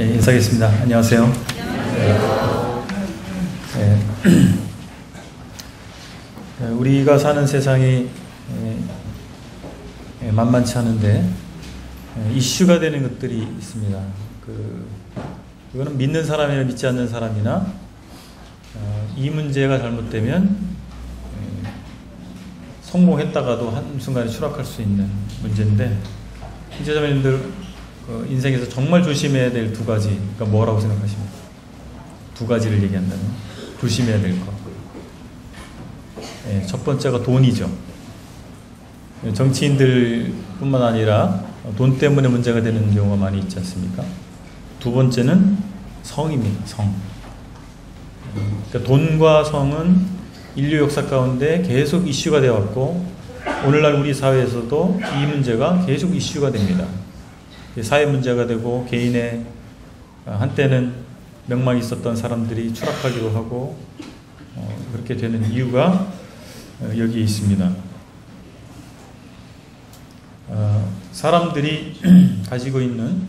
네, 인사하겠습니다. 안녕하세요. 우리가 사는 세상이 만만치 않은데 이슈가 되는 것들이 있습니다. 그거는 믿는 사람이나 믿지 않는 사람이나 이 문제가 잘못되면 성공했다가도 한순간에 추락할 수 있는 문제인데, 형제자매님들 인생에서 정말 조심해야 될 두 가지, 그러니까 뭐라고 생각하십니까? 두 가지를 얘기한다면 조심해야 될 것. 첫 번째가 돈이죠. 정치인들뿐만 아니라 돈 때문에 문제가 되는 경우가 많이 있지 않습니까? 두 번째는 성입니다. 성. 그러니까 돈과 성은 인류 역사 가운데 계속 이슈가 되어 왔고, 오늘날 우리 사회에서도 이 문제가 계속 이슈가 됩니다. 사회 문제가 되고, 개인의 한때는 명망이 있었던 사람들이 추락하기도 하고, 그렇게 되는 이유가 여기에 있습니다. 사람들이 가지고 있는,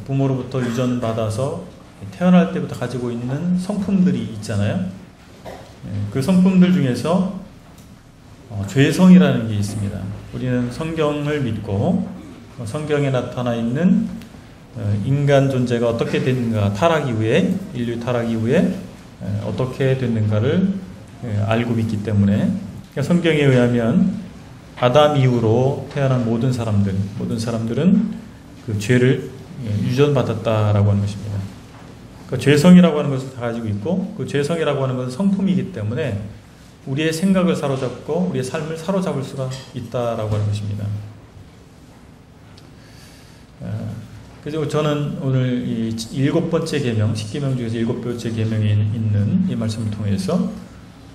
부모로부터 유전받아서 태어날 때부터 가지고 있는 성품들이 있잖아요. 그 성품들 중에서 죄성이라는 게 있습니다. 우리는 성경을 믿고 성경에 나타나 있는 인간 존재가 어떻게 됐는가, 타락 이후에, 인류 타락 이후에 어떻게 됐는가를 알고 있기 때문에, 성경에 의하면 아담 이후로 태어난 모든 사람들은 그 죄를 유전받았다라고 하는 것입니다. 그 죄성이라고 하는 것을 다 가지고 있고, 그 죄성이라고 하는 것은 성품이기 때문에 우리의 생각을 사로잡고 우리의 삶을 사로잡을 수가 있다라고 하는 것입니다. 그래서 저는 오늘 이 7번째 계명, 10계명 중에서 7번째 계명에 있는 이 말씀을 통해서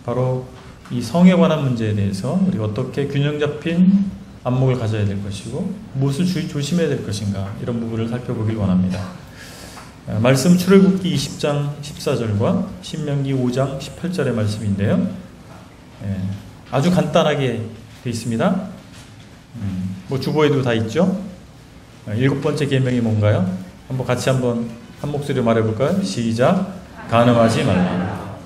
바로 이 성에 관한 문제에 대해서 우리가 어떻게 균형 잡힌 안목을 가져야 될 것이고, 무엇을 조심해야 될 것인가, 이런 부분을 살펴보길 원합니다. 말씀 출애굽기 20장 14절과 신명기 5장 18절의 말씀인데요. 아주 간단하게 되어 있습니다. 주보에도 다 있죠. 7번째 계명이 뭔가요? 같이 한 목소리로 말해볼까요? 시작. 간음하지 말라.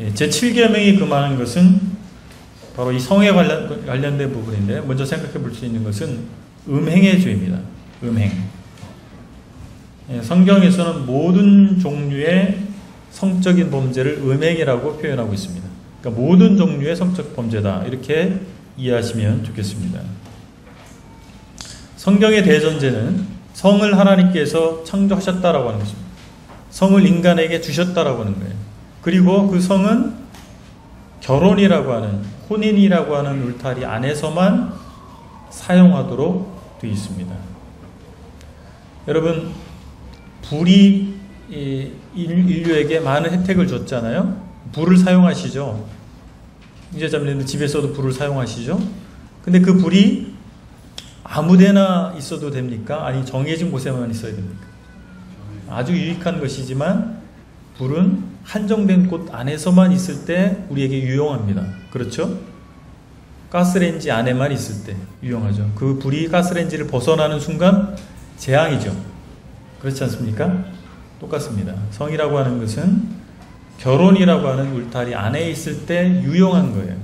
제7계명이 금하는 것은 바로 이 성에 관련된 부분인데, 먼저 생각해 볼 수 있는 것은 음행의 죄입니다. 음행. 성경에서는 모든 종류의 성적인 범죄를 음행이라고 표현하고 있습니다. 그러니까 모든 종류의 성적 범죄다, 이렇게 이해하시면 좋겠습니다. 성경의 대전제는 성을 하나님께서 창조하셨다라고 하는 것입니다. 성을 인간에게 주셨다라고 하는 거예요. 그리고 그 성은 결혼이라고 하는, 혼인이라고 하는 울타리 안에서만 사용하도록 되어 있습니다. 여러분, 불이 인류에게 많은 혜택을 줬잖아요. 불을 사용하시죠. 형제자매님들 집에서도 불을 사용하시죠. 근데 그 불이 아무데나 있어도 됩니까? 아니, 정해진 곳에만 있어야 됩니까? 아주 유익한 것이지만 불은 한정된 곳 안에서만 있을 때 우리에게 유용합니다. 그렇죠? 가스레인지 안에만 있을 때 유용하죠. 그 불이 가스레인지를 벗어나는 순간 재앙이죠. 그렇지 않습니까? 똑같습니다. 성이라고 하는 것은 결혼이라고 하는 울타리 안에 있을 때 유용한 거예요.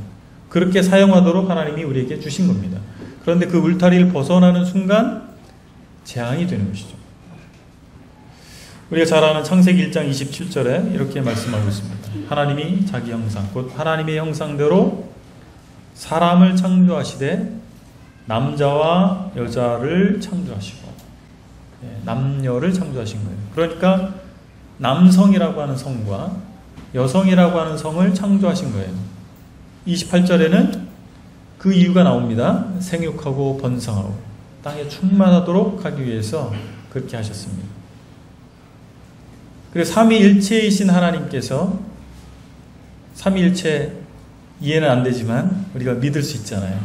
그렇게 사용하도록 하나님이 우리에게 주신 겁니다. 그런데 그 울타리를 벗어나는 순간 재앙이 되는 것이죠. 우리가 잘 아는 창세기 1장 27절에 이렇게 말씀하고 있습니다. 하나님이 자기 형상, 곧 하나님의 형상대로 사람을 창조하시되 남자와 여자를 창조하시고, 남녀를 창조하신 거예요. 그러니까 남성이라고 하는 성과 여성이라고 하는 성을 창조하신 거예요. 28절에는 그 이유가 나옵니다. 생육하고 번성하고 땅에 충만하도록 하기 위해서 그렇게 하셨습니다. 그리고 삼위일체이신 하나님께서, 삼위일체 이해는 안 되지만 우리가 믿을 수 있잖아요.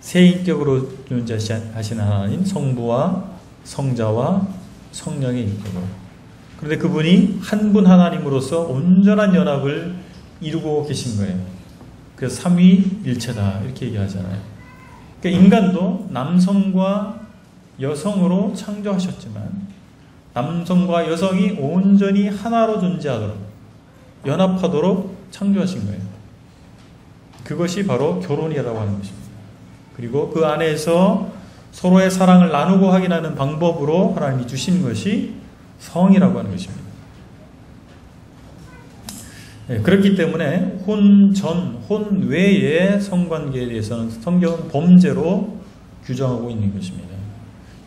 세 인격으로 존재하시는 하나님, 성부와 성자와 성령의 인격으로. 그런데 그분이 한 분 하나님으로서 온전한 연합을 이루고 계신 거예요. 그래서 삼위일체다, 이렇게 얘기하잖아요. 그러니까 인간도 남성과 여성으로 창조하셨지만 남성과 여성이 온전히 하나로 존재하도록 연합하도록 창조하신 거예요. 그것이 바로 결혼이라고 하는 것입니다. 그리고 그 안에서 서로의 사랑을 나누고 확인하는 방법으로 하나님이 주신 것이 성이라고 하는 것입니다. 네, 그렇기 때문에 혼전, 혼외의 성관계에 대해서는 성경은 범죄로 규정하고 있는 것입니다.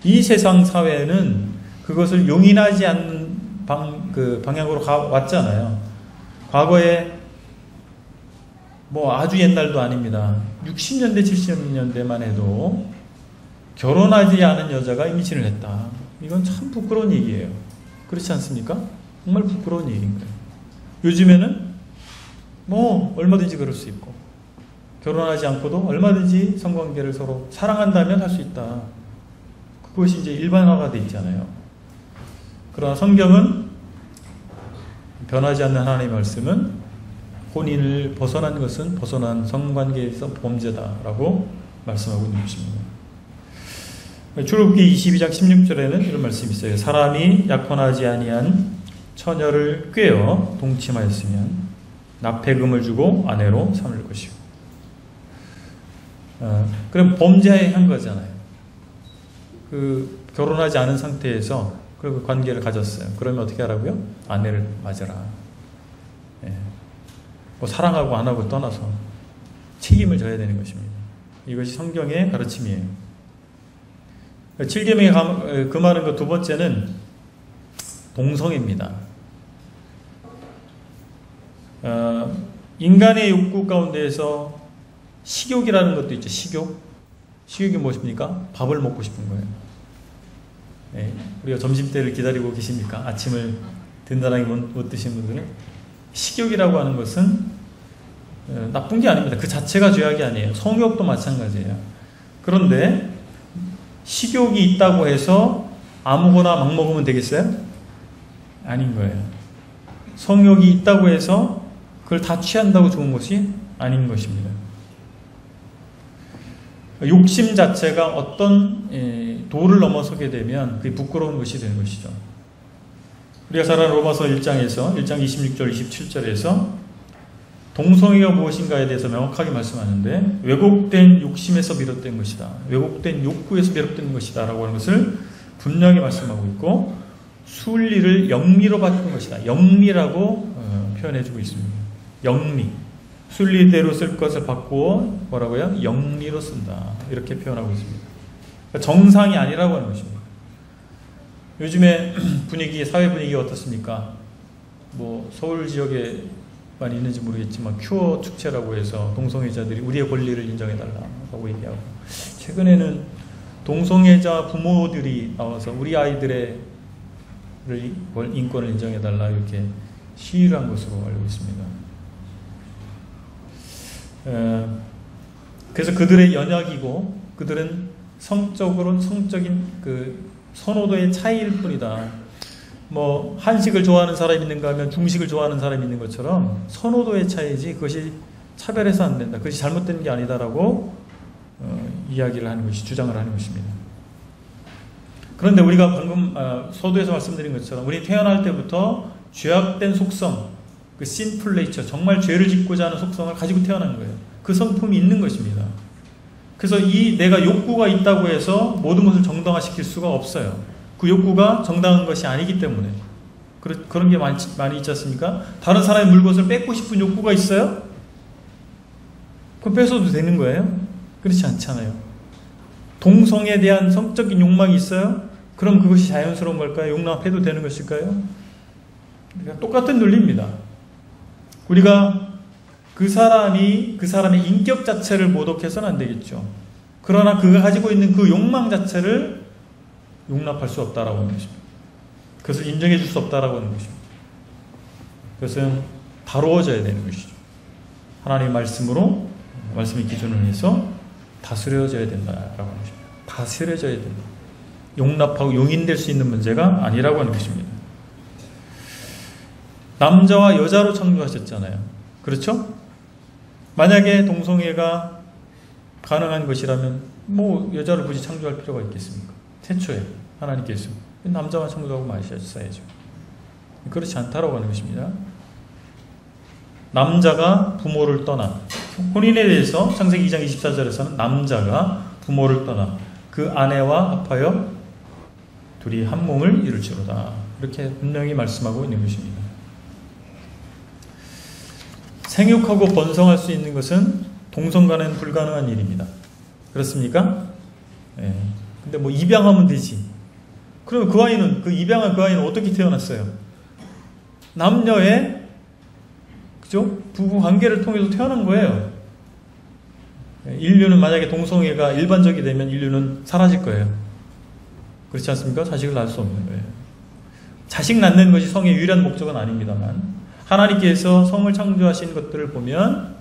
이 세상 사회는 그것을 용인하지 않는 방향으로 왔잖아요. 과거에 아주 옛날도 아닙니다. 60년대, 70년대만 해도 결혼하지 않은 여자가 임신을 했다. 이건 참 부끄러운 얘기예요. 그렇지 않습니까? 정말 부끄러운 얘기인 거예요. 요즘에는 얼마든지 그럴 수 있고, 결혼하지 않고도 얼마든지 성관계를 서로 사랑한다면 할 수 있다. 그것이 이제 일반화가 돼 있잖아요. 그러나 성경은 변하지 않는 하나님의 말씀은 혼인을 벗어난 것은 벗어난 성관계에서 범죄다라고 말씀하고 있는 것입니다. 출애굽기 22장 16절에는 이런 말씀이 있어요. 사람이 약혼하지 아니한 처녀를 꾀어 동침하였으면 납폐금을 주고 아내로 삼을 것이고. 그럼 범죄한 거잖아요. 결혼하지 않은 상태에서 그 관계를 가졌어요. 그러면 어떻게 하라고요? 아내를 맞으라. 사랑하고 안 하고 떠나서 책임을 져야 되는 것입니다. 이것이 성경의 가르침이에요. 7계명에 금하는 것 두 번째는 동성애입니다. 인간의 욕구 가운데에서 식욕이라는 것도 있죠. 식욕이 무엇입니까? 밥을 먹고 싶은 거예요. 우리가 점심때를 기다리고 계십니까? 아침을 든든하게 못 드신 분들은 식욕이라고 하는 것은 나쁜 게 아닙니다. 그 자체가 죄악이 아니에요. 성욕도 마찬가지예요. 그런데 식욕이 있다고 해서 아무거나 막 먹으면 되겠어요? 아닌 거예요. 성욕이 있다고 해서 그걸 다 취한다고 좋은 것이 아닌 것입니다. 욕심 자체가 어떤 도를 넘어서게 되면 그게 부끄러운 것이 되는 것이죠. 우리가 잘 아는 로마서 1장에서 1장 26절 27절에서 동성애가 무엇인가에 대해서 명확하게 말씀하는데 왜곡된 욕심에서 비롯된 것이다. 왜곡된 욕구에서 비롯된 것이다 라고 하는 것을 분명히 말씀하고 있고 순리를 영리로 바꾼 것이다. 영리라고 표현해주고 있습니다. 영리. 순리대로 쓸 것을 바꾸어 뭐라고요? 영리로 쓴다. 이렇게 표현하고 있습니다. 그러니까 정상이 아니라고 하는 것입니다. 요즘에 사회 분위기가 어떻습니까? 서울 지역에만 있는지 모르겠지만 큐어 축제라고 해서 동성애자들이 우리의 권리를 인정해달라고 얘기하고, 최근에는 동성애자 부모들이 나와서 우리 아이들의 인권을 인정해달라 이렇게 시위를 한 것으로 알고 있습니다. 그래서 그들의 연약이고 그들은 성적인 선호도의 차이일 뿐이다. 한식을 좋아하는 사람이 있는가 하면 중식을 좋아하는 사람이 있는 것처럼 선호도의 차이지 그것이 차별해서 안 된다. 그것이 잘못된 게 아니다라고 이야기를 하는 것이, 주장을 하는 것입니다. 그런데 우리가 방금 서두에서 말씀드린 것처럼 우리 태어날 때부터 죄악된 속성, 그 sinful nature, 정말 죄를 짓고자 하는 속성을 가지고 태어난 거예요. 그 성품이 있는 것입니다. 그래서 내가 욕구가 있다고 해서 모든 것을 정당화시킬 수가 없어요. 그 욕구가 정당한 것이 아니기 때문에. 그런 게 많이 있지 않습니까? 다른 사람의 물것을 뺏고 싶은 욕구가 있어요? 그럼 뺏어도 되는 거예요? 그렇지 않잖아요. 동성에 대한 성적인 욕망이 있어요? 그럼 그것이 자연스러운 걸까요? 용납해도 되는 것일까요? 그러니까 똑같은 논리입니다. 우리가 그 사람의 인격 자체를 모독해서는 안 되겠죠. 그러나 그가 가지고 있는 그 욕망 자체를 용납할 수 없다라고 하는 것입니다. 그것을 인정해 줄 수 없다라고 하는 것입니다. 그것은 다루어져야 되는 것이죠. 하나님의 말씀의 기준을 해서 다스려져야 된다라고 하는 것입니다. 다스려져야 된다. 용납하고 용인될 수 있는 문제가 아니라고 하는 것입니다. 남자와 여자로 창조하셨잖아요. 그렇죠? 만약에 동성애가 가능한 것이라면 여자를 굳이 창조할 필요가 있겠습니까? 태초에 하나님께서 남자만 청소하고 마셔야죠. 그렇지 않다라고 하는 것입니다. 남자가 부모를 떠나, 혼인에 대해서 창세기 2장 24절에서는 남자가 부모를 떠나 그 아내와 합하여 둘이 한 몸을 이룰지로다. 이렇게 분명히 말씀하고 있는 것입니다. 생육하고 번성할 수 있는 것은 동성간에는 불가능한 일입니다. 그렇습니까? 예. 근데 뭐 입양하면 되지. 그러면 그 입양한 그 아이는 어떻게 태어났어요? 남녀의 그죠? 부부 관계를 통해서 태어난 거예요. 인류는 만약에 동성애가 일반적이 되면 인류는 사라질 거예요. 그렇지 않습니까? 자식을 낳을 수 없는 거예요. 자식 낳는 것이 성의 유일한 목적은 아닙니다만 하나님께서 성을 창조하신 것들을 보면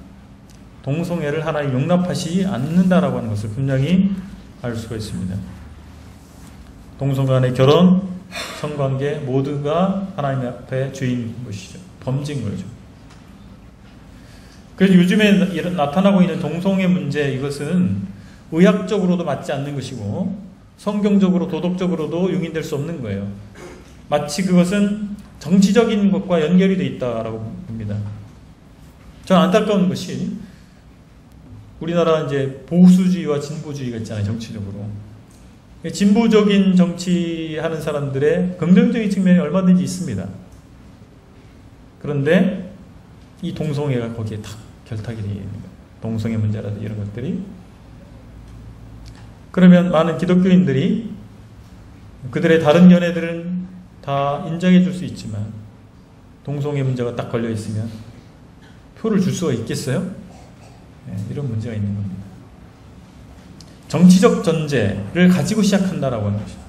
동성애를 하나님 용납하시지 않는다라고 하는 것을 분명히 알 수가 있습니다. 동성 간의 결혼, 성관계 모두가 하나님 앞에 죄인 것이죠. 범죄인 거죠. 그래서 요즘에 나타나고 있는 동성애 문제, 이것은 의학적으로도 맞지 않는 것이고 성경적으로 도덕적으로도 용인될 수 없는 거예요. 마치 그것은 정치적인 것과 연결이 되어 있다라고 봅니다. 저는 안타까운 것이 우리나라 이제 보수주의와 진보주의가 있잖아요. 정치적으로 진보적인 정치하는 사람들의 긍정적인 측면이 얼마든지 있습니다. 그런데 이 동성애가 거기에 다 결탁이 되어 있는 거예요. 동성애 문제라든지 이런 것들이. 그러면 많은 기독교인들이 그들의 다른 연애들은 다 인정해 줄 수 있지만 동성애 문제가 딱 걸려 있으면 표를 줄 수가 있겠어요? 네, 이런 문제가 있는 겁니다. 정치적 전제를 가지고 시작한다라고 하는 것입니다.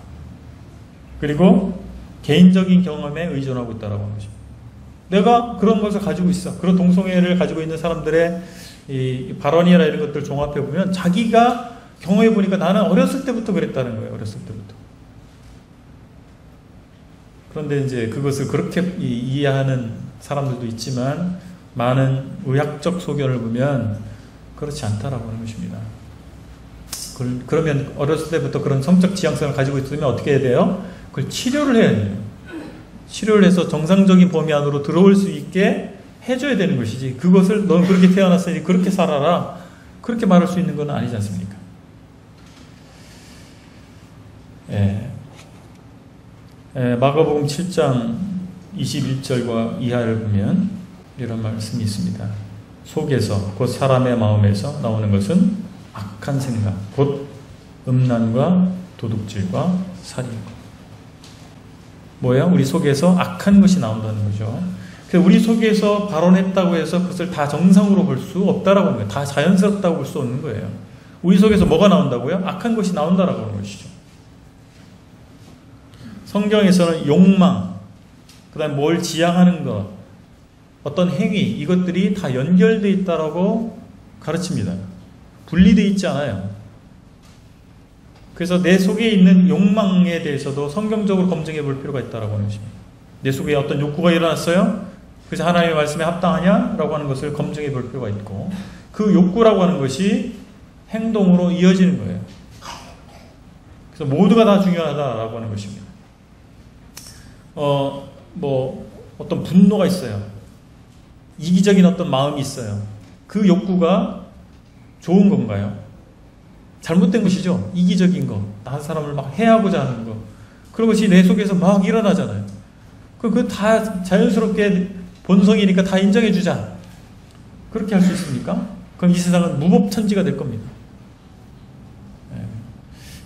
그리고 개인적인 경험에 의존하고 있다라고 하는 것입니다. 내가 그런 것을 가지고 있어. 그런 동성애를 가지고 있는 사람들의 이 발언이나 이런 것들을 종합해 보면 자기가 경험해 보니까 나는 어렸을 때부터 그랬다는 거예요. 어렸을 때부터. 그런데 이제 그것을 그렇게 이해하는 사람들도 있지만 많은 의학적 소견을 보면 그렇지 않다라고 하는 것입니다. 그러면 어렸을 때부터 그런 성적 지향성을 가지고 있으면 어떻게 해야 돼요? 그걸 치료를 해야 돼요. 치료를 해서 정상적인 범위 안으로 들어올 수 있게 해줘야 되는 것이지, 그것을 넌 그렇게 태어났으니 그렇게 살아라, 그렇게 말할 수 있는 건 아니지 않습니까? 마가복음 7장 21절과 이하를 보면 이런 말씀이 있습니다. 속에서 곧 사람의 마음에서 나오는 것은 악한 생각, 곧 음란과 도둑질과 살인과. 뭐예요? 우리 속에서 악한 것이 나온다는 거죠. 그래서 우리 속에서 발언했다고 해서 그것을 다 정상으로 볼 수 없다라고 하는 거예요. 다 자연스럽다고 볼 수 없는 거예요. 우리 속에서 뭐가 나온다고요? 악한 것이 나온다라고 하는 것이죠. 성경에서는 욕망, 그 다음에 뭘 지향하는 것, 어떤 행위, 이것들이 다 연결되어 있다라고 가르칩니다. 분리되어 있지 않아요. 그래서 내 속에 있는 욕망에 대해서도 성경적으로 검증해 볼 필요가 있다라고 하는 것입니다. 내 속에 어떤 욕구가 일어났어요? 그래서 하나님의 말씀에 합당하냐? 라고 하는 것을 검증해 볼 필요가 있고, 그 욕구라고 하는 것이 행동으로 이어지는 거예요. 그래서 모두가 다 중요하다라고 하는 것입니다. 어떤 분노가 있어요. 이기적인 어떤 마음이 있어요. 그 욕구가 좋은 건가요? 잘못된 것이죠. 이기적인 거, 다른 사람을 막 해하고자 하는 거, 그런 것이 내 속에서 막 일어나잖아요. 그거 다 자연스럽게 본성이니까 다 인정해 주자, 그렇게 할 수 있습니까? 그럼 이 세상은 무법천지가 될 겁니다.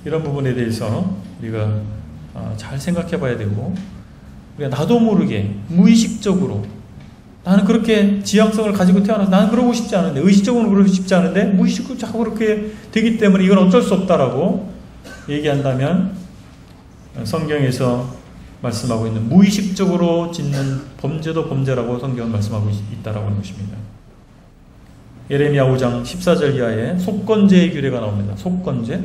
이런 부분에 대해서 우리가 잘 생각해 봐야 되고, 우리가 나도 모르게 무의식적으로 나는 그렇게 지향성을 가지고 태어나서 나는 그러고 싶지 않은데, 의식적으로는 그러고 싶지 않은데 무의식적으로 자꾸 그렇게 되기 때문에 이건 어쩔 수 없다라고 얘기한다면, 성경에서 말씀하고 있는 무의식적으로 짓는 범죄도 범죄라고 성경은 말씀하고 있다라고 하는 것입니다. 예레미야 5장 14절 이하에 속건죄의 규례가 나옵니다. 속건죄,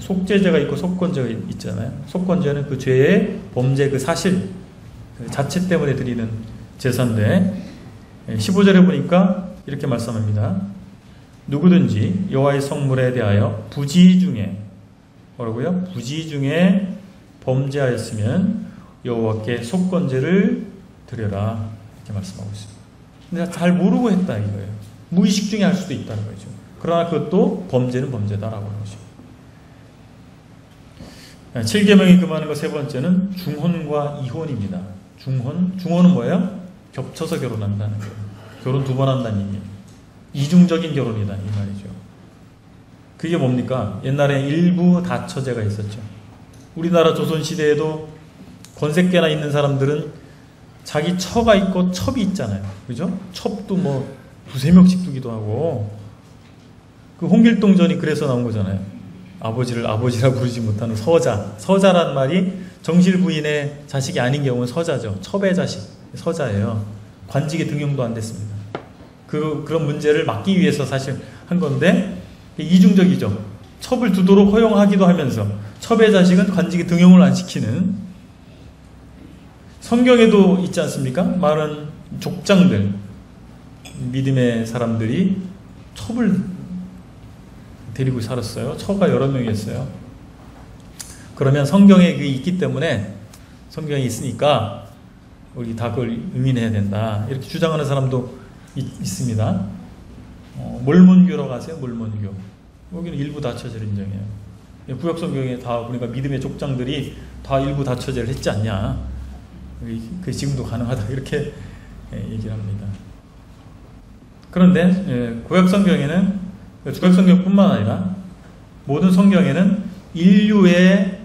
속죄죄가 있고 속건죄가 있잖아요. 속건죄는 그 죄의 범죄 그 사실 그 자체 때문에 드리는 제사인데, 15절에 보니까 이렇게 말씀합니다. 누구든지 여호와의 성물에 대하여 부지 중에, 뭐라고요? 부지 중에 범죄하였으면 여호와께 속건제를 드려라 이렇게 말씀하고 있습니다. 근데 잘 모르고 했다 이거예요. 무의식 중에 할 수도 있다는 거죠. 그러나 그것도 범죄는 범죄다라고 하는 것입니다. 7계명이 금하는 것 세 번째는 중혼과 이혼입니다. 중혼은 뭐예요? 겹쳐서 결혼한다는 거예요. 결혼 2번 한다는 얘기예요. 이중적인 결혼이다 이 말이죠. 그게 뭡니까? 옛날에 일부 다처제가 있었죠. 우리나라 조선시대에도 권색계나 있는 사람들은 자기 처가 있고 첩이 있잖아요. 그죠? 첩도 뭐 2~3명씩 두기도 하고. 그 홍길동전이 그래서 나온 거잖아요. 아버지를 아버지라 부르지 못하는 서자. 서자란 말이 정실 부인의 자식이 아닌 경우는 서자죠. 첩의 자식, 서자예요. 관직에 등용도 안 됐습니다. 그런 문제를 막기 위해서 사실 한 건데 이중적이죠. 첩을 두도록 허용하기도 하면서 첩의 자식은 관직에 등용을 안 시키는. 성경에도 있지 않습니까? 많은 족장들, 믿음의 사람들이 첩을 데리고 살았어요. 처가 여러 명이었어요. 그러면 성경에 그게 있기 때문에, 성경이 있으니까 우리 다 그걸 의인해야 된다 이렇게 주장하는 사람도 있습니다. 몰몬교라고 아세요? 몰몬교. 여기는 일부 다처제를 인정해요. 구약 성경에 다 보니까 믿음의 족장들이 다 일부 다처제를 했지 않냐. 그 지금도 가능하다 이렇게 얘기를 합니다. 그런데 구약 성경에는, 구약 성경뿐만 아니라 모든 성경에는 인류의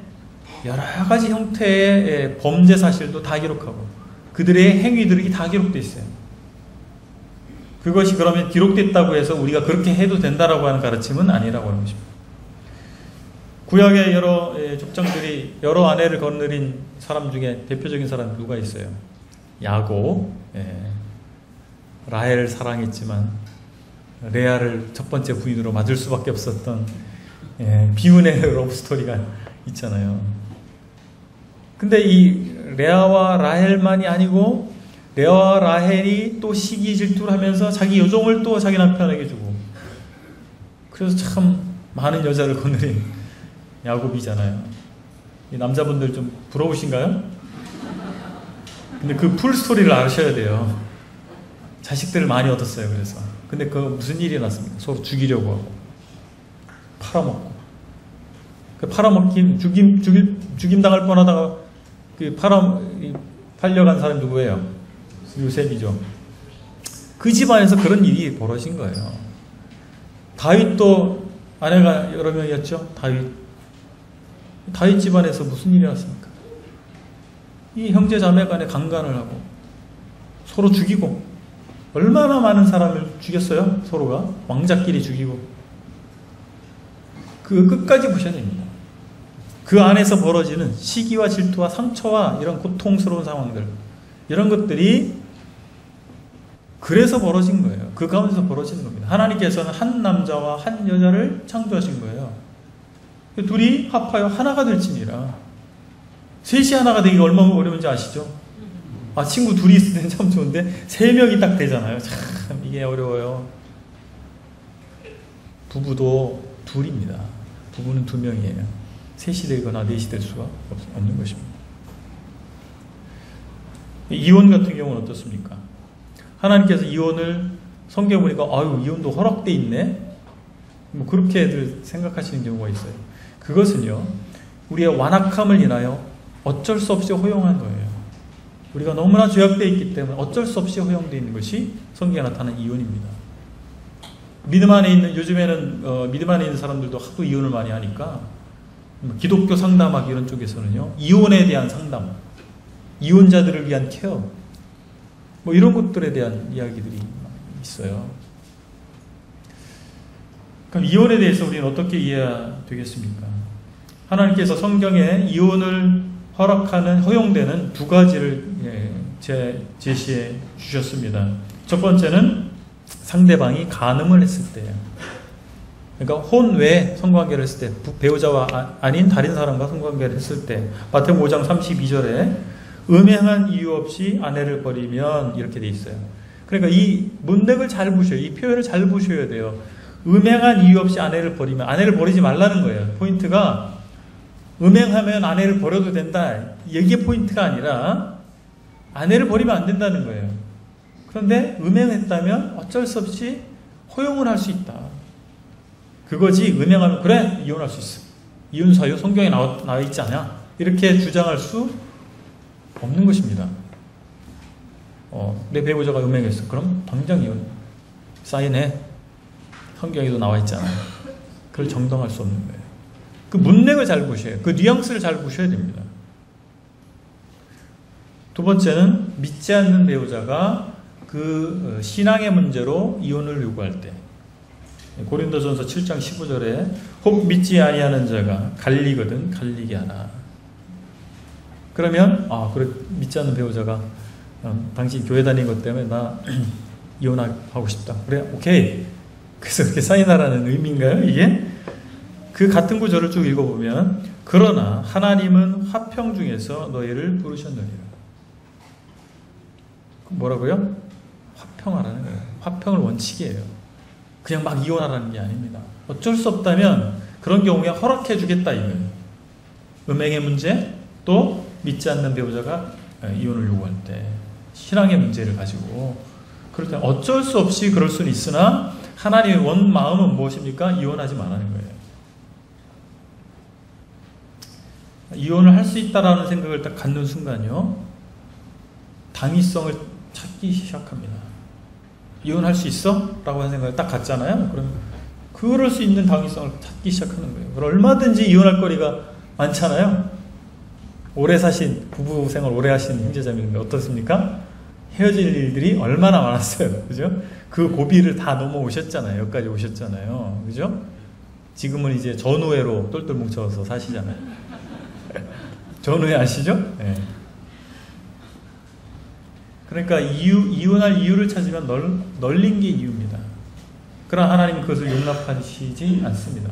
여러 가지 형태의 범죄 사실도 다 기록하고 그들의 행위들이 다 기록되어 있어요. 그것이 그러면 기록됐다고 해서 우리가 그렇게 해도 된다라고 하는 가르침은 아니라고 하는 것입니다. 구약의 여러 족장들이 여러 아내를 거느린 사람 중에 대표적인 사람이 누가 있어요? 야곱. 라헬을 사랑했지만 레아를 첫 번째 부인으로 맞을 수밖에 없었던 비운의 러브스토리가 있잖아요. 근데 이 레아와 라헬만이 아니고 레아와 라헬이 또 시기 질투를 하면서 자기 여종을 또 자기 남편에게 주고, 그래서 참 많은 여자를 거느린 야곱이잖아요. 이 남자분들 좀 부러우신가요? 근데 그 풀스토리를 아셔야 돼요. 자식들을 많이 얻었어요. 그래서 근데 그 무슨 일이 났습니까? 서로 죽이려고 하고 팔아먹고, 그 팔아먹긴 죽임 당할 뻔하다가 그 팔려간 사람이 누구예요? 요셉이죠. 그 집안에서 그런 일이 벌어진 거예요. 다윗도 아내가 여러 명이었죠. 다윗 집안에서 무슨 일이 났습니까? 이 형제 자매 간에 강간을 하고 서로 죽이고, 얼마나 많은 사람을 죽였어요? 서로가 왕자끼리 죽이고. 그 끝까지 보셔야 됩니다. 그 안에서 벌어지는 시기와 질투와 상처와 이런 고통스러운 상황들, 이런 것들이 그래서 벌어진 거예요. 그 가운데서 벌어지는 겁니다. 하나님께서는 한 남자와 한 여자를 창조하신 거예요. 둘이 합하여 하나가 될지니라. 셋이 하나가 되기가 얼마나 어려운지 아시죠? 친구 둘이 있을 때는 참 좋은데 3명이 딱 되잖아요. 참 이게 어려워요. 부부도 둘입니다. 부부는 2명이에요. 3이 되거나 4이 될 수가 없는 것입니다. 이혼 같은 경우는 어떻습니까? 하나님께서 이혼을 성경에 보니까 이혼도 허락돼 있네? 뭐 그렇게들 생각하시는 경우가 있어요. 그것은요, 우리의 완악함을 인하여 어쩔 수 없이 허용한 거예요. 우리가 너무나 죄악되어 있기 때문에 어쩔 수 없이 허용되어 있는 것이 성경에 나타난 이혼입니다. 믿음 안에 있는, 요즘에는 믿음 안에 있는 사람들도 하도 이혼을 많이 하니까 기독교 상담학 이런 쪽에서는요, 이혼에 대한 상담, 이혼자들을 위한 케어, 뭐 이런 것들에 대한 이야기들이 있어요. 그럼 이혼에 대해서 우리는 어떻게 이해해야 되겠습니까? 하나님께서 성경에 이혼을 허용되는 2가지를 제시해 주셨습니다. 첫 번째는 상대방이 간음을 했을 때예요. 그러니까 혼 외에 성관계를 했을 때, 배우자와 아닌 다른 사람과 성관계를 했을 때, 마태복음 5장 32절에 음행한 이유 없이 아내를 버리면 이렇게 돼 있어요. 그러니까 이 문맥을 잘 보셔요. 이 표현을 잘 보셔야 돼요. 음행한 이유 없이 아내를 버리면, 아내를 버리지 말라는 거예요. 포인트가 음행하면 아내를 버려도 된다. 이게 포인트가 아니라 아내를 버리면 안 된다는 거예요. 그런데 음행했다면 어쩔 수 없이 허용을 할 수 있다. 그거지 음행하면 그래 이혼할 수 있어. 이혼 사유 성경에 나와 있지 않냐? 이렇게 주장할 수 없는 것입니다. 내 배우자가 음행했어. 그럼 당장 이혼 사인해. 성경에도 나와 있잖아요. 그걸 정당할 수 없는 거예요. 그 문맥을 잘 보셔야 해요. 그 뉘앙스를 잘 보셔야 됩니다. 두 번째는 믿지 않는 배우자가 그 신앙의 문제로 이혼을 요구할 때, 고린도전서 7장 15절에 혹 믿지 아니하는 자가 갈리거든 갈리게 하라. 그러면 그래 믿지 않는 배우자가 당신 교회 다닌 것 때문에 나 이혼하고 싶다. 그래 오케이. 그래서 그렇게 사인하라는 의미인가요 이게? 그 같은 구절을 쭉 읽어보면 그러나 하나님은 화평 중에서 너희를 부르셨느니라. 뭐라고요? 화평하라는 거예요. 화평을 원칙이에요. 그냥 막 이혼하라는 게 아닙니다. 어쩔 수 없다면 그런 경우에 허락해 주겠다 이거예요. 음행의 문제, 또 믿지 않는 배우자가 이혼을 요구할 때, 신앙의 문제를 가지고 그럴 때 어쩔 수 없이 그럴 수는 있으나 하나님의 원 마음은 무엇입니까? 이혼하지 말라는 거예요. 이혼을 할 수 있다라는 생각을 딱 갖는 순간요, 당위성을 찾기 시작합니다. 이혼할 수 있어? 라고 하는 생각을 딱 갖잖아요. 그럼 그럴 수 있는 당위성을 찾기 시작하는 거예요. 그럼 얼마든지 이혼할 거리가 많잖아요. 오래 사신, 부부 생활 오래 하신 형제자매인데 어떻습니까? 헤어질 일들이 얼마나 많았어요. 그죠? 그 고비를 다 넘어오셨잖아요. 여기까지 오셨잖아요. 그죠? 지금은 이제 전우회로 똘똘 뭉쳐서 사시잖아요. 전우회 아시죠? 네. 그러니까 이혼할 이유를 찾으면 널린 게 이유입니다. 그러나 하나님은 그것을 용납하시지 않습니다.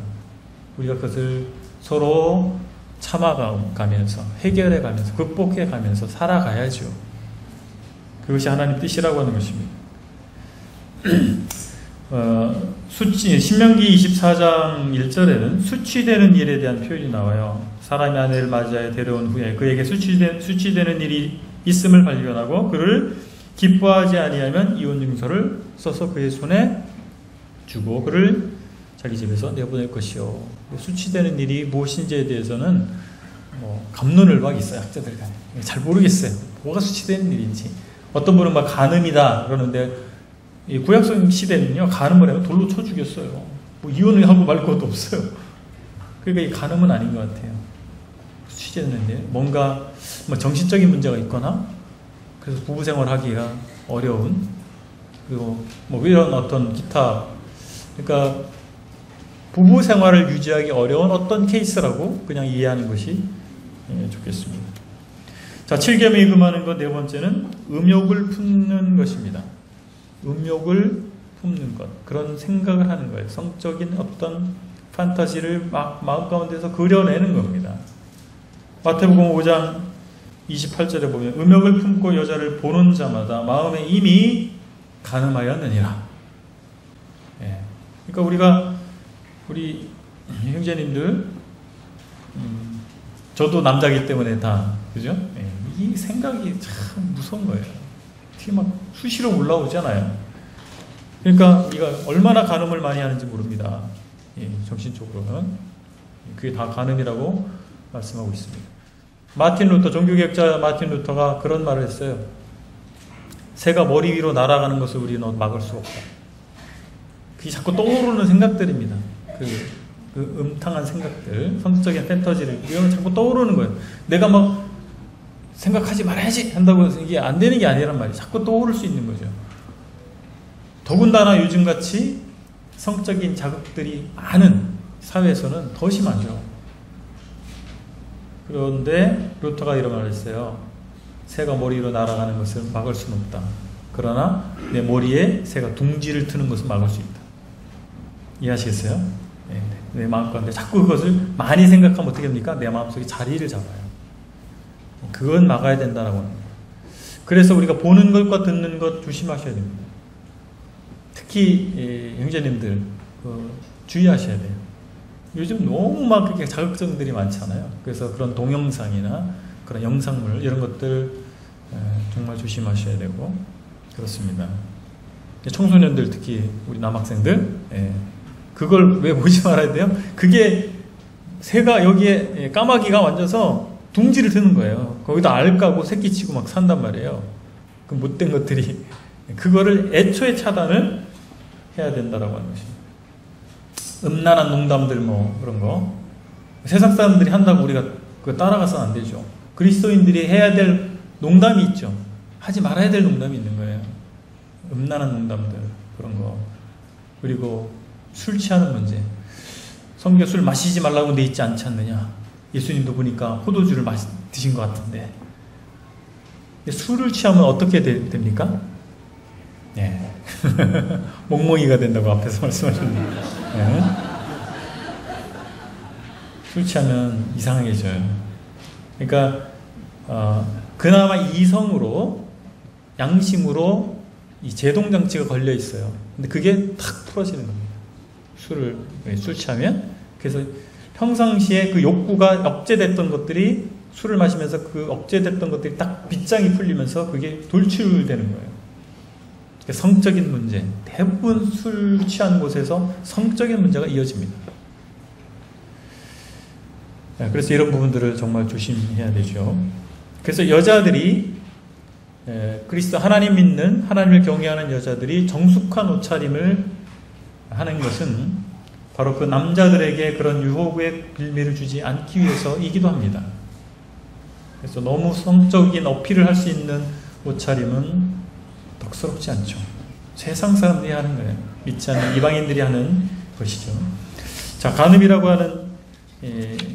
우리가 그것을 서로 참아가면서 해결해가면서 극복해가면서 살아가야죠. 그것이 하나님 뜻이라고 하는 것입니다. 신명기 24장 1절에는 수치되는 일에 대한 표현이 나와요. 사람이 아내를 맞이하여 데려온 후에 그에게 수치되는 일이 있음을 발견하고 그를 기뻐하지 아니하면 이혼증서를 써서 그의 손에 주고 그를 자기 집에서 내보낼 것이요. 수치되는 일이 무엇인지에 대해서는 갑론을 막 있어요. 학자들 간에 잘 모르겠어요. 뭐가 수치되는 일인지. 어떤 분은 막 간음이다 그러는데 이 구약성 시대는요, 간음을 하면 돌로 쳐 죽였어요. 뭐 이혼을 하고 말 것도 없어요. 그러니까 이 간음은 아닌 것 같아요. 수치되는 일, 뭔가 정신적인 문제가 있거나 그래서 부부 생활하기가 어려운, 그리고 이런 어떤 기타, 그러니까 부부 생활을 유지하기 어려운 어떤 케이스라고 그냥 이해하는 것이 좋겠습니다. 자, 7계명이 금하는 것 네 번째는 음욕을 품는 것입니다. 음욕을 품는 것, 그런 생각을 하는 거예요. 성적인 어떤 판타지를 막 마음 가운데서 그려내는 겁니다. 마태복음 5장 28절에 보면 음욕을 품고 여자를 보는 자마다 마음에 이미 간음하였느니라. 그러니까 우리 형제님들, 저도 남자이기 때문에 다, 그죠? 이 생각이 참 무서운 거예요. 특히 막 수시로 올라오잖아요. 그러니까 우리가 얼마나 간음을 많이 하는지 모릅니다. 정신적으로는. 그게 다 간음이라고 말씀하고 있습니다. 종교개혁자 마틴 루터가 그런 말을 했어요. 새가 머리 위로 날아가는 것을 우리는 막을 수 없다. 그게 자꾸 떠오르는 생각들입니다. 그 음탕한 생각들, 성적인 판타지를 이런 자꾸 떠오르는 거예요. 내가 막 생각하지 말아야지 한다고 해서 이게 안 되는 게 아니란 말이에요. 자꾸 떠오를 수 있는 거죠. 더군다나 요즘같이 성적인 자극들이 많은 사회에서는 더 심하죠. 그런데 루터가 이런 말을 했어요. 새가 머리 위로 날아가는 것을 막을 수는 없다. 그러나 내 머리에 새가 둥지를 트는 것을 막을 수 있다. 이해하시겠어요? 내 마음 가운데 자꾸 그것을 많이 생각하면 어떻게 합니까? 내 마음속에 자리를 잡아요. 그건 막아야 된다라고 합니다. 그래서 우리가 보는 것과 듣는 것 조심하셔야 됩니다. 특히 형제님들 주의하셔야 돼요. 요즘 너무 막 그렇게 자극적들이 많잖아요. 그래서 그런 동영상이나 그런 영상물 이런 것들 정말 조심하셔야 되고 그렇습니다. 청소년들 특히 우리 남학생들 그걸 왜 보지 말아야 돼요? 그게 새가 여기에 까마귀가 만져서 둥지를 트는 거예요. 거기다 알 까고 새끼 치고 막 산단 말이에요. 그 못된 것들이 그거를 애초에 차단을 해야 된다라고 하는 것입니다. 음란한 농담들 뭐 그런 거 세상 사람들이 한다고 우리가 그거 따라가서는 안 되죠. 그리스도인들이 해야 될 농담이 있죠. 하지 말아야 될 농담이 있는 거예요. 음란한 농담들 그런 거. 그리고 술 취하는 문제. 성경에 술 마시지 말라고 돼 있지 않지 않느냐. 예수님도 보니까 포도주를 드신 것 같은데 술을 취하면 어떻게 됩니까? 네. 멍멍이가 된다고 앞에서 말씀하셨는데 네. 술 취하면 이상해져요. 그러니까 그나마 이성으로 양심으로 이 제동장치가 걸려 있어요. 근데 그게 탁 풀어지는 겁니다. 술 취하면. 그래서 평상시에 그 욕구가 억제됐던 것들이 술을 마시면서 그 억제됐던 것들이 딱 빗장이 풀리면서 그게 돌출되는 거예요. 성적인 문제, 대부분 술 취한 곳에서 성적인 문제가 이어집니다. 그래서 이런 부분들을 정말 조심해야 되죠. 그래서 여자들이 그리스도 하나님 믿는 하나님을 경외하는 여자들이 정숙한 옷차림을 하는 것은 바로 그 남자들에게 그런 유혹의 빌미를 주지 않기 위해서이기도 합니다. 그래서 너무 성적인 어필을 할 수 있는 옷차림은 덕스럽지 않죠. 세상 사람들이 하는 거예요. 믿지 않는 이방인들이 하는 것이죠. 자, 간음이라고 하는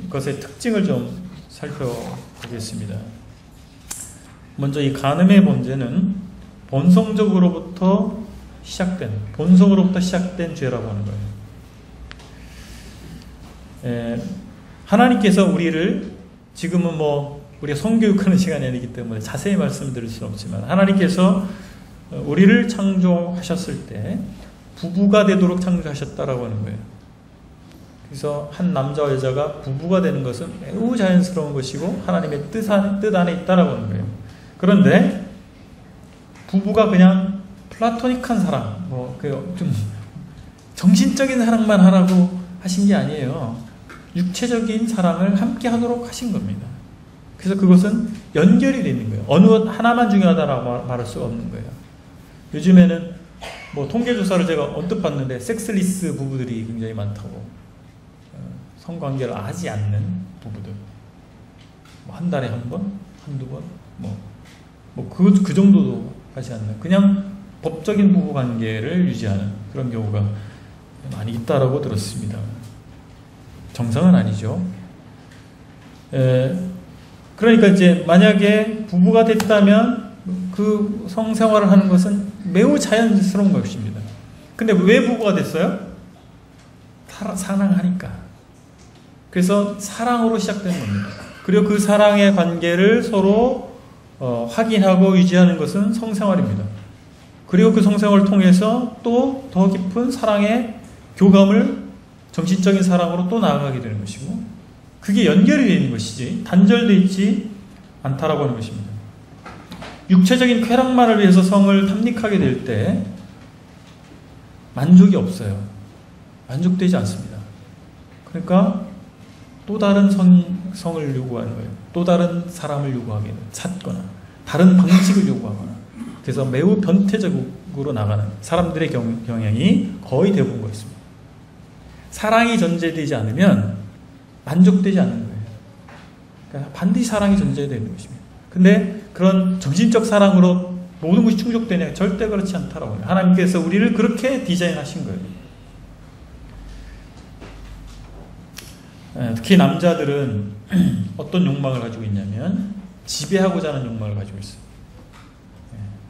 것의 특징을 좀 살펴보겠습니다. 먼저 이 간음의 문제는 본성으로부터 시작된 죄라고 하는 거예요. 하나님께서 우리를 지금은 우리가 성교육하는 시간이 아니기 때문에 자세히 말씀드릴 수는 없지만 하나님께서 우리를 창조하셨을 때 부부가 되도록 창조하셨다라고 하는 거예요. 그래서 한 남자와 여자가 부부가 되는 것은 매우 자연스러운 것이고 하나님의 뜻 안에 있다라고 하는 거예요. 그런데 부부가 그냥 플라토닉한 사랑, 좀 정신적인 사랑만 하라고 하신 게 아니에요. 육체적인 사랑을 함께 하도록 하신 겁니다. 그래서 그것은 연결이 되어 있는 거예요. 어느 하나만 중요하다라고 말할 수가 없는 거예요. 요즘에는 통계조사를 제가 언뜻 봤는데 섹스리스 부부들이 굉장히 많다고. 성관계를 하지 않는 부부들. 한 달에 한 번? 한두 번? 그 정도도 하지 않는. 그냥 법적인 부부관계를 유지하는 그런 경우가 많이 있다라고 들었습니다. 정상은 아니죠. 그러니까 이제 만약에 부부가 됐다면 그 성생활을 하는 것은 매우 자연스러운 것입니다. 근데 왜 부부가 됐어요? 사랑하니까. 그래서 사랑으로 시작되는 겁니다. 그리고 그 사랑의 관계를 서로 확인하고 유지하는 것은 성생활입니다. 그리고 그 성생활을 통해서 또 더 깊은 사랑의 교감을 정신적인 사랑으로 또 나아가게 되는 것이고 그게 연결이 되어 있는 것이지 단절되어 있지 않다라고 하는 것입니다. 육체적인 쾌락만을 위해서 성을 탐닉하게 될 때 만족이 없어요. 만족되지 않습니다. 그러니까 또 다른 성을 요구하는 거예요. 또 다른 사람을 요구하게 찾거나 다른 방식을 요구하거나 그래서 매우 변태적으로 나가는 사람들의 경향이 거의 대부분 그렇습니다. 사랑이 전제되지 않으면 만족되지 않는 거예요. 그러니까 반드시 사랑이 전제되는 것입니다. 근데 그런 정신적 사랑으로 모든 것이 충족되냐? 절대 그렇지 않다라고 해요. 하나님께서 우리를 그렇게 디자인하신 거예요. 특히 남자들은 어떤 욕망을 가지고 있냐면 지배하고자 하는 욕망을 가지고 있어요.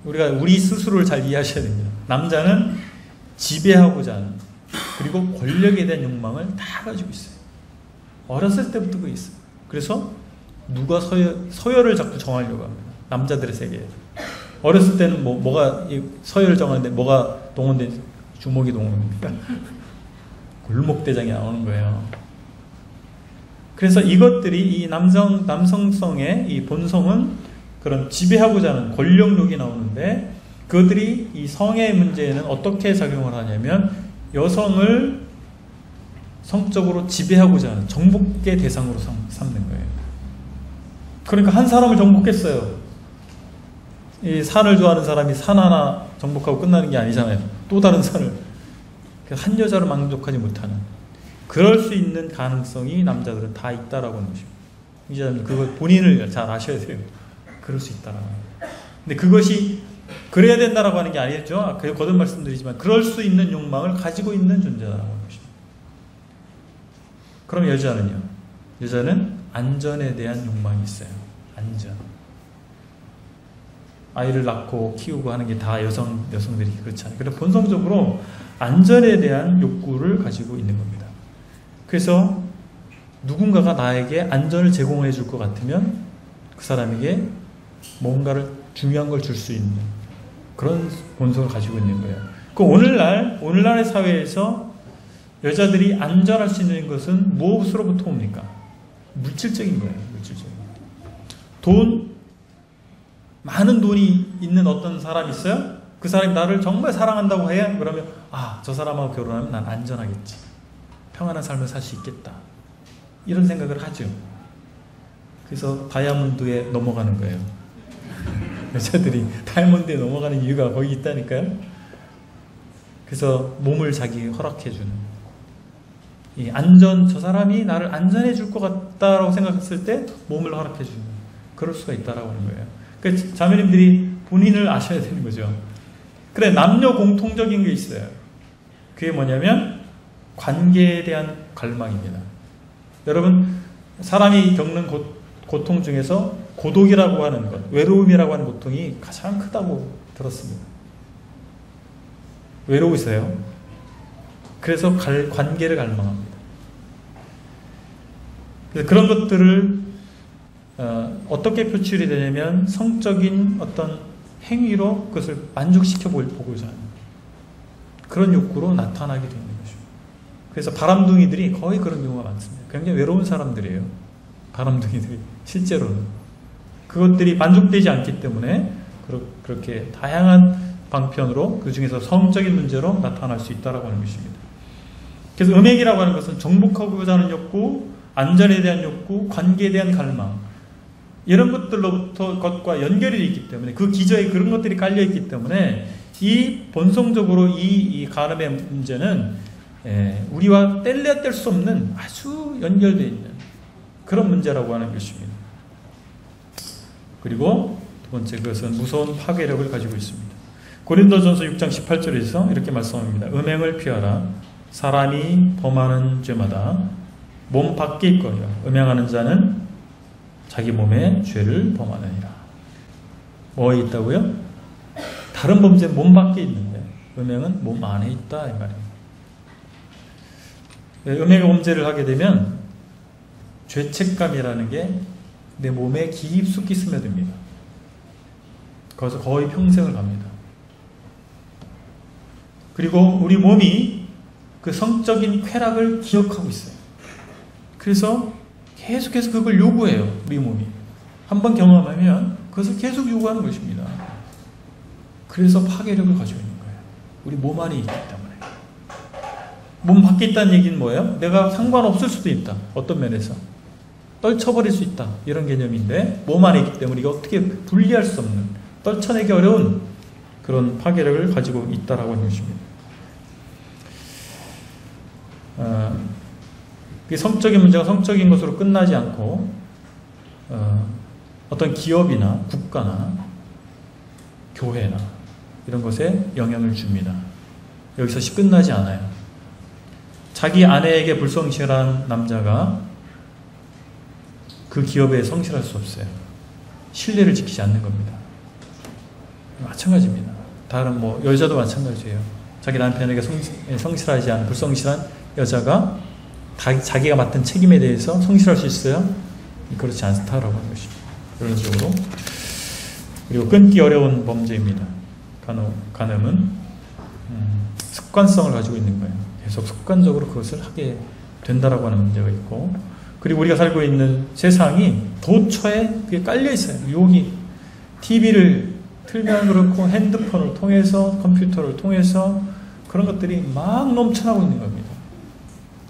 우리가 우리 스스로를 잘 이해하셔야 됩니다. 남자는 지배하고자 하는 그리고 권력에 대한 욕망을 다 가지고 있어요. 어렸을 때부터 그게 있어요. 그래서 누가 서열을 자꾸 정하려고 합니다. 남자들의 세계에. 어렸을 때는 뭐가 서열을 정하는데 뭐가 동원된 주먹이 동원됩니까? 골목대장이 나오는 거예요. 그래서 이것들이 이 남성성의 이 본성은 그런 지배하고자 하는 권력욕이 나오는데, 그들이 이 성의 문제에는 어떻게 작용을 하냐면 여성을 성적으로 지배하고자 하는 정복의 대상으로 삼는 거예요. 그러니까 한 사람을 정복했어요. 이 산을 좋아하는 사람이 산 하나 정복하고 끝나는 게 아니잖아요. 또 다른 산을, 한 여자로 만족하지 못하는, 그럴 수 있는 가능성이 남자들은 다 있다라고 하는 것입니다. 이제 그걸 본인을 잘 아셔야 돼요. 그럴 수 있다라고. 근데 그것이 그래야 된다라고 하는 게 아니죠. 거듭 말씀드리지만 그럴 수 있는 욕망을 가지고 있는 존재라고 하는 것입니다. 그럼 여자는요? 여자는 안전에 대한 욕망이 있어요. 안전. 아이를 낳고 키우고 하는 게 다 여성들이 그렇잖아요. 그래서 본성적으로 안전에 대한 욕구를 가지고 있는 겁니다. 그래서 누군가가 나에게 안전을 제공해 줄 것 같으면 그 사람에게 뭔가를 중요한 걸 줄 수 있는 그런 본성을 가지고 있는 거예요. 그 오늘날의 사회에서 여자들이 안전할 수 있는 것은 무엇으로부터 옵니까? 물질적인 거예요. 물질적인. 많은 돈이 있는 어떤 사람이 있어요? 그 사람이 나를 정말 사랑한다고 해야, 그러면 저 사람하고 결혼하면 난 안전하겠지, 평안한 삶을 살 수 있겠다, 이런 생각을 하죠. 그래서 다이아몬드에 넘어가는 거예요. 여자들이 다이아몬드에 넘어가는 이유가 거기 있다니까요. 그래서 몸을 자기 허락해주는, 이 저 사람이 나를 안전해 줄 것 같다라고 생각했을 때 몸을 허락해주는, 그럴 수가 있다라고 하는 거예요. 그러니까 자매님들이 본인을 아셔야 되는 거죠. 그래, 남녀 공통적인 게 있어요. 그게 뭐냐면 관계에 대한 갈망입니다. 여러분, 사람이 겪는 고통 중에서 고독이라고 하는 것, 외로움이라고 하는 고통이 가장 크다고 들었습니다. 외로우세요? 그래서 관계를 갈망합니다. 그래서 그런 것들을 어떻게 표출이 되냐면 성적인 어떤 행위로 그것을 만족시켜 보고자 하는 그런 욕구로 나타나게 되는 것입니다. 그래서 바람둥이들이 거의 그런 경우가 많습니다. 굉장히 외로운 사람들이에요. 바람둥이들이 실제로는 그것들이 만족되지 않기 때문에 그렇게 다양한 방편으로, 그 중에서 성적인 문제로 나타날 수 있다라고 하는 것입니다. 그래서 음행이라고 하는 것은 정복하고자 하는 욕구, 안전에 대한 욕구, 관계에 대한 갈망, 이런 것과 연결이 되어 있기 때문에, 그 기저에 그런 것들이 깔려 있기 때문에 이 본성적으로 이 간음의 문제는 우리와 뗄래야 뗄 수 없는 아주 연결되어 있는 그런 문제라고 하는 것입니다. 그리고 두 번째, 그것은 무서운 파괴력을 가지고 있습니다. 고린도전서 6장 18절에서 이렇게 말씀합니다. 음행을 피하라. 사람이 범하는 죄마다 몸 밖에 있거니와 음행하는 자는 자기 몸에 죄를 범하느니라. 뭐에 있다고요? 다른 범죄는 몸 밖에 있는데 음행은 몸 안에 있다, 이 말입니다. 음행 범죄를 하게 되면 죄책감이라는 게 내 몸에 깊숙이 스며듭니다. 거기서 거의 평생을 갑니다. 그리고 우리 몸이 그 성적인 쾌락을 기억하고 있어요. 그래서 계속해서 그걸 요구해요. 우리 몸이 한번 경험하면 그것을 계속 요구하는 것입니다. 그래서 파괴력을 가지고 있는 거예요. 우리 몸 안에 있기 때문에. 몸 밖에 있다는 얘기는 뭐예요? 내가 상관없을 수도 있다, 어떤 면에서 떨쳐버릴 수 있다, 이런 개념인데, 몸 안에 있기 때문에 이게 어떻게 분리할 수 없는, 떨쳐내기 어려운 그런 파괴력을 가지고 있다라고 하는 것입니다. 성적인 문제가 성적인 것으로 끝나지 않고 어떤 기업이나 국가나 교회나 이런 것에 영향을 줍니다. 여기서 끝나지 않아요. 자기 아내에게 불성실한 남자가 그 기업에 성실할 수 없어요. 신뢰를 지키지 않는 겁니다. 마찬가지입니다. 다른 여자도 마찬가지예요. 자기 남편에게 성실하지 않은 불성실한 여자가 자기가 맡은 책임에 대해서 성실할 수 있어요? 그렇지 않다라고 하는 것입니다. 그런 식으로. 그리고 끊기 어려운 범죄입니다. 간음은 습관성을 가지고 있는 거예요. 계속 습관적으로 그것을 하게 된다라고 하는 문제가 있고, 그리고 우리가 살고 있는 세상이 도처에 그게 깔려 있어요. 유혹이. TV를 틀면 그렇고 핸드폰을 통해서 컴퓨터를 통해서 그런 것들이 막 넘쳐나고 있는 겁니다.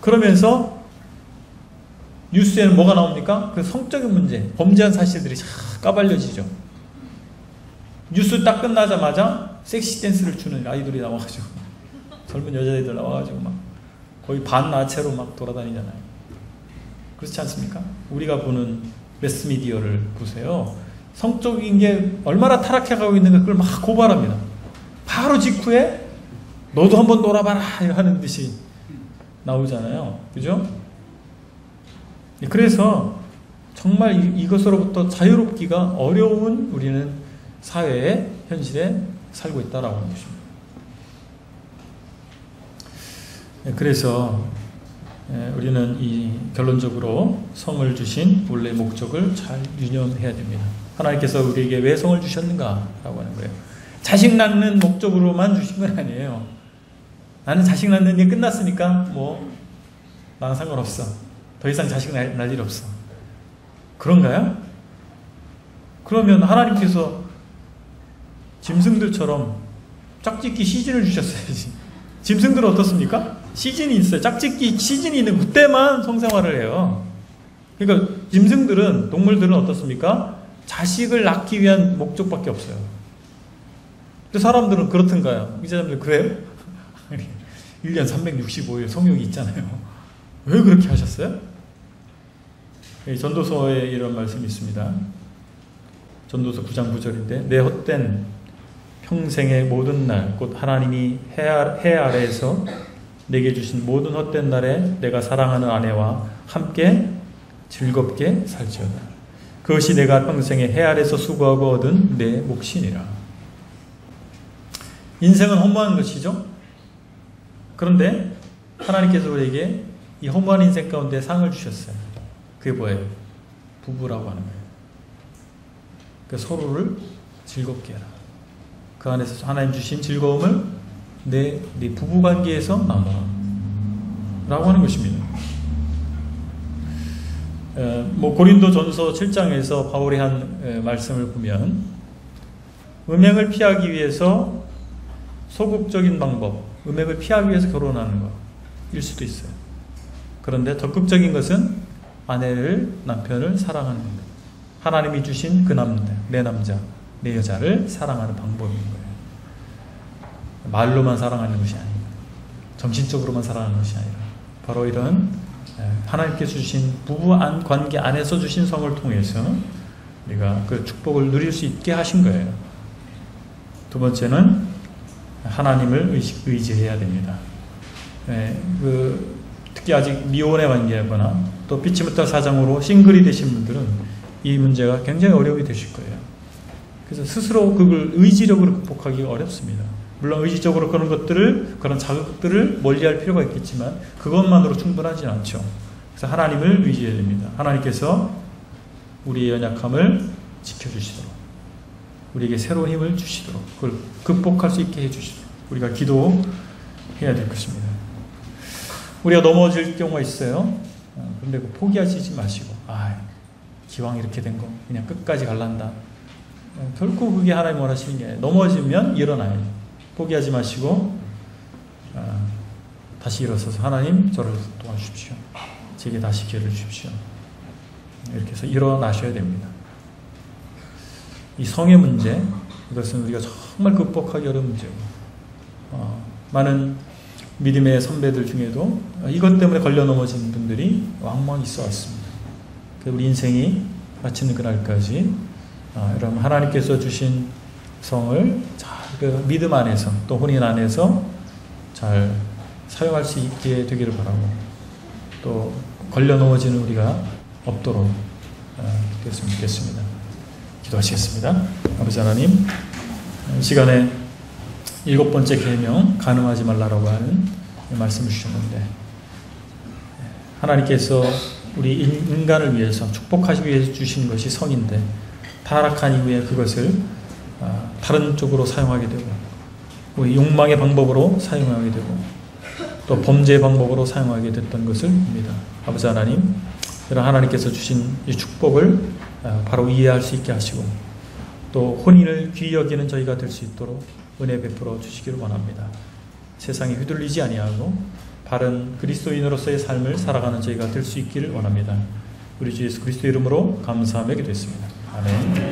그러면서 뉴스에는 뭐가 나옵니까? 그 성적인 문제, 범죄한 사실들이 쫙 까발려지죠. 뉴스 딱 끝나자마자 섹시 댄스를 추는 아이돌이 나와가지고 젊은 여자애들 나와가지고 막 거의 반나체로 막 돌아다니잖아요. 그렇지 않습니까? 우리가 보는 매스미디어를 보세요. 성적인 게 얼마나 타락해가고 있는가 그걸 막 고발합니다. 바로 직후에 너도 한번 놀아봐라 하는 듯이 나오잖아요. 그죠? 그래서 정말 이것으로부터 자유롭기가 어려운 우리는 사회의 현실에 살고 있다라고 하는 것입니다. 그래서 우리는 이 결론적으로 성을 주신 원래 목적을 잘 유념해야 됩니다. 하나님께서 우리에게 왜 성을 주셨는가라고 하는 거예요. 자식 낳는 목적으로만 주신 건 아니에요. 나는 자식 낳는 게 끝났으니까 뭐 나는 상관없어. 더 이상 자식 낳을 일 없어. 그런가요? 그러면 하나님께서 짐승들처럼 짝짓기 시즌을 주셨어야지. 짐승들은 어떻습니까? 시즌이 있어요. 짝짓기 시즌이 있는 그때만 성생활을 해요. 그러니까 짐승들은, 동물들은 어떻습니까? 자식을 낳기 위한 목적밖에 없어요. 근데 사람들은 그렇던가요? 이 사람들 그래요? 1년 365일 성욕이 있잖아요. 왜 그렇게 하셨어요? 전도서에 이런 말씀이 있습니다. 전도서 9장 9절인데 내 헛된 평생의 모든 날 곧 하나님이 해 아래에서 내게 주신 모든 헛된 날에 내가 사랑하는 아내와 함께 즐겁게 살지어다. 그것이 내가 평생에 해 아래에서 수고하고 얻은 내 몫이니라. 인생은 허무한 것이죠. 그런데 하나님께서 우리에게 이 허무한 인생 가운데 상을 주셨어요. 그게 뭐예요? 부부라고 하는 거예요. 그러니까 서로를 즐겁게 해라. 그 안에서 하나님 주신 즐거움을 네 부부관계에서 나누라 라고 하는 것입니다. 고린도 전서 7장에서 바울이 한 말씀을 보면 음행을 피하기 위해서 소극적인 방법, 음행을 피하기 위해서 결혼하는 것일 수도 있어요. 그런데 적극적인 것은 아내를, 남편을 사랑하는 겁니다. 하나님이 주신 그 남자, 내 남자, 내 여자를 사랑하는 방법인 거예요. 말로만 사랑하는 것이 아니고 정신적으로만 사랑하는 것이 아니라 바로 이런 하나님께서 주신 부부 관계 안에서 주신 성을 통해서 우리가 그 축복을 누릴 수 있게 하신 거예요. 두 번째는 하나님을 의지해야 됩니다. 특히 아직 미혼의 관계거나 또 피치 못할 사정으로 싱글이 되신 분들은 이 문제가 굉장히 어려움이 되실 거예요. 그래서 스스로 그걸 의지력으로 극복하기 어렵습니다. 물론 의지적으로 그런 자극들을 멀리할 필요가 있겠지만 그것만으로 충분하지 않죠. 그래서 하나님을 의지해야 됩니다. 하나님께서 우리의 연약함을 지켜주시도록, 우리에게 새로운 힘을 주시도록, 그걸 극복할 수 있게 해주시도록 우리가 기도해야 될 것입니다. 우리가 넘어질 경우가 있어요. 그런데 포기하시지 마시고, 기왕 이렇게 된 거 그냥 끝까지 갈란다. 결코 그게 하나님 원하시는 게 아니에요. 넘어지면 일어나야죠. 포기하지 마시고 다시 일어서서 하나님 저를 도와주십시오. 제게 다시 기회를 주십시오. 이렇게 해서 일어나셔야 됩니다. 이 성의 문제, 이것은 우리가 정말 극복하기 어려운 문제고 많은 믿음의 선배들 중에도 이것 때문에 걸려 넘어진 분들이 왕왕 있어 왔습니다. 우리 인생이 마치는 그날까지 여러분 하나님께서 주신 성을 잘 믿음 안에서 또 혼인 안에서 잘 사용할 수 있게 되기를 바라고 또 걸려 넘어지는 우리가 없도록 됐으면 좋겠습니다. 기도하시겠습니다. 아버지 하나님, 이 시간에 7번째 계명 간음하지 말라라고 하는 말씀을 주셨는데 하나님께서 우리 인간을 위해서 축복하시기 위해서 주신 것이 성인데 타락한 이후에 그것을 다른 쪽으로 사용하게 되고 우리 욕망의 방법으로 사용하게 되고 또 범죄의 방법으로 사용하게 됐던 것을 봅니다. 아버지 하나님, 그런 하나님께서 주신 이 축복을 바로 이해할 수 있게 하시고 또 혼인을 귀히 여기는 저희가 될 수 있도록 은혜 베풀어 주시기를 원합니다. 세상에 휘둘리지 아니하고 바른 그리스도인으로서의 삶을 살아가는 저희가 될 수 있기를 원합니다. 우리 주 예수 그리스도 이름으로 감사하며 기도했습니다. 아멘.